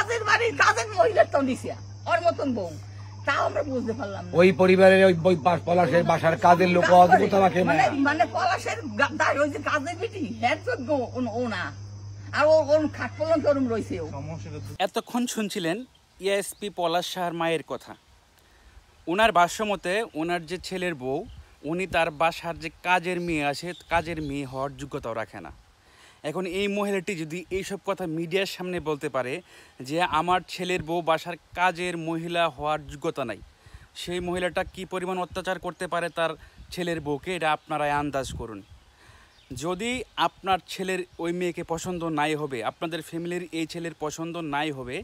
কাজের বাড়ি কাজের মহিলার তো নিছে ওর মতন বউ, তাও আমরা বুঝতে পারলাম না। ওই পরিবারের ওই পলাশের বাসার কাজের লোক অদ্ভুত আমাকে মানে পলাশের ওই যে কাজের বেটি হ্যাঁ যোগ্য ও না, আর ওর খাট পর্যন্ত ওরম রয়েছে। এতক্ষণ শুনছিলেন এএসপি পলাশ শাহর মায়ের কথা। ওনার ভাষ্যমতে ওনার যে ছেলের বউ, উনি তার বাসার যে কাজের মেয়ে আছে, কাজের মেয়ে হওয়ার যোগ্যতাও রাখে না। এখন এই মহিলাটি যদি এইসব কথা মিডিয়ার সামনে বলতে পারে যে আমার ছেলের বউ বাসার কাজের মহিলা হওয়ার যোগ্যতা নাই, সেই মহিলাটা কি পরিমাণ অত্যাচার করতে পারে তার ছেলের বউকে, এটা আপনারাই আন্দাজ করুন। যদি আপনার ছেলের ওই মেয়েকে পছন্দ নাই হবে, আপনাদের ফ্যামিলির এই ছেলের পছন্দ নাই হবে,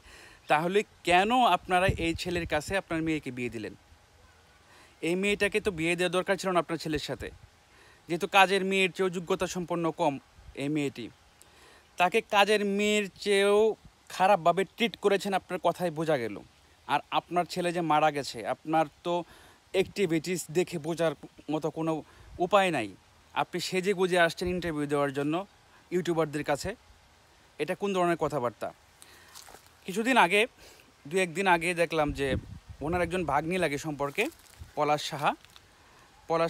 তাহলে কেন আপনারা এই ছেলের কাছে আপনার মেয়েকে বিয়ে দিলেন? এই মেয়েটাকে তো বিয়ে দেওয়া দরকার ছিল না আপনার ছেলের সাথে, যেহেতু কাজের মেয়ের চেয়েও যোগ্যতা সম্পন্ন কম এই মেয়েটি। তাকে কাজের মেয়ের চেয়েও খারাপভাবে ট্রিট করেছেন, আপনার কথায় বোঝা গেল। আর আপনার ছেলে যে মারা গেছে, আপনার তো অ্যাক্টিভিটিস দেখে বোঝার মতো কোনো উপায় নাই। আপনি সেজে গুজে আসছেন ইন্টারভিউ দেওয়ার জন্য ইউটিউবারদের কাছে, এটা কোন ধরনের কথাবার্তা? কিছুদিন আগে, দু একদিন আগে দেখলাম যে ওনার একজন ভাগ্নি লাগে সম্পর্কে, পলাশ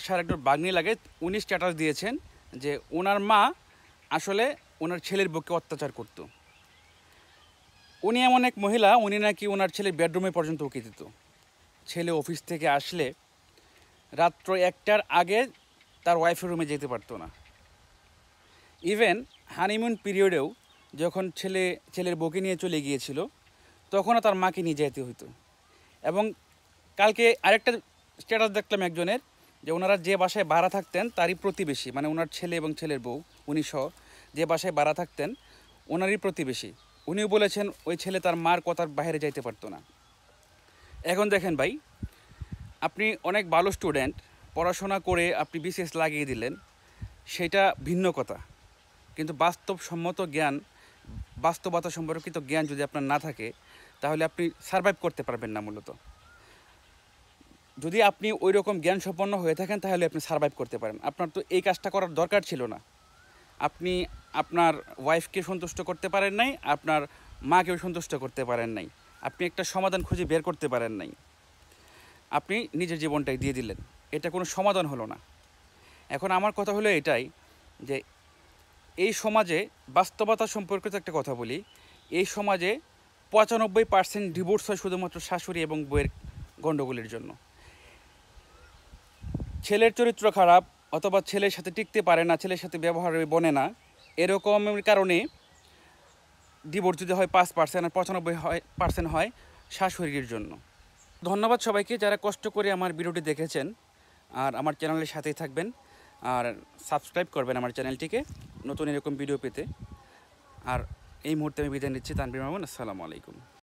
সাহার একজন ভাগ্নি লাগে, উনি স্ট্যাটাস দিয়েছেন যে ওনার মা আসলে ওনার ছেলের বউকে অত্যাচার করত। উনি এমন এক মহিলা, উনি নাকি ওনার ছেলের বেডরুমে পর্যন্ত উকি দিত। ছেলে অফিস থেকে আসলে রাত্র 1টার আগে তার ওয়াইফের রুমে যেতে পারতো না। ইভেন হানিমুন পিরিয়ডেও যখন ছেলের বউকে নিয়ে চলে গিয়েছিল, তখনও তার মাকে নিয়ে যেতে হতো। এবং কালকে আরেকটা স্ট্যাটাস দেখলাম একজনের, যে ওনারা যে বাসায় ভাড়া থাকতেন তারই প্রতিবেশী, মানে ওনার ছেলে এবং ছেলের বউ উনি সহ যে বাসায় ভাড়া থাকতেন ওনারই প্রতিবেশী, উনিও বলেছেন ওই ছেলে তার মার কথার বাইরে যাইতে পারতো না। এখন দেখেন ভাই, আপনি অনেক ভালো স্টুডেন্ট, পড়াশোনা করে আপনি বিসিএস লাগিয়ে দিলেন, সেটা ভিন্ন কথা। কিন্তু বাস্তবসম্মত জ্ঞান, বাস্তবতা সম্পর্কিত জ্ঞান যদি আপনার না থাকে, তাহলে আপনি সারভাইভ করতে পারবেন না। মূলত যদি আপনি ওই রকম জ্ঞান সম্পন্ন হয়ে থাকেন, তাহলে আপনি সারভাইভ করতে পারেন। আপনার তো এই কাজটা করার দরকার ছিল না। আপনি আপনার ওয়াইফকে সন্তুষ্ট করতে পারেন নাই, আপনার মাকেও সন্তুষ্ট করতে পারেন নাই, আপনি একটা সমাধান খুঁজে বের করতে পারেন নাই, আপনি নিজের জীবনটাই দিয়ে দিলেন। এটা কোনো সমাধান হলো না। এখন আমার কথা হলো এটাই যে এই সমাজে বাস্তবতা সম্পর্কিত একটা কথা বলি, এই সমাজে 95% ডিভোর্স হয় শুধুমাত্র শাশুড়ি এবং বউয়ের গণ্ডগোলের জন্য। ছেলের চরিত্র খারাপ, অথবা ছেলের সাথে টিকতে পারে না, ছেলের সাথে ব্যবহার বনে না, এরকমের কারণে ডিভোর্স যদি হয় 5% আর 95% হয় শাশুড়ির জন্য। ধন্যবাদ সবাইকে যারা কষ্ট করে আমার ভিডিওটি দেখেছেন, আর আমার চ্যানেলের সাথেই থাকবেন, আর সাবস্ক্রাইব করবেন আমার চ্যানেলটিকে নতুন এরকম ভিডিও পেতে। আর এই মুহূর্তে আমি বিদায় নিচ্ছি। তানভীর মামুন, আসসালামু আলাইকুম।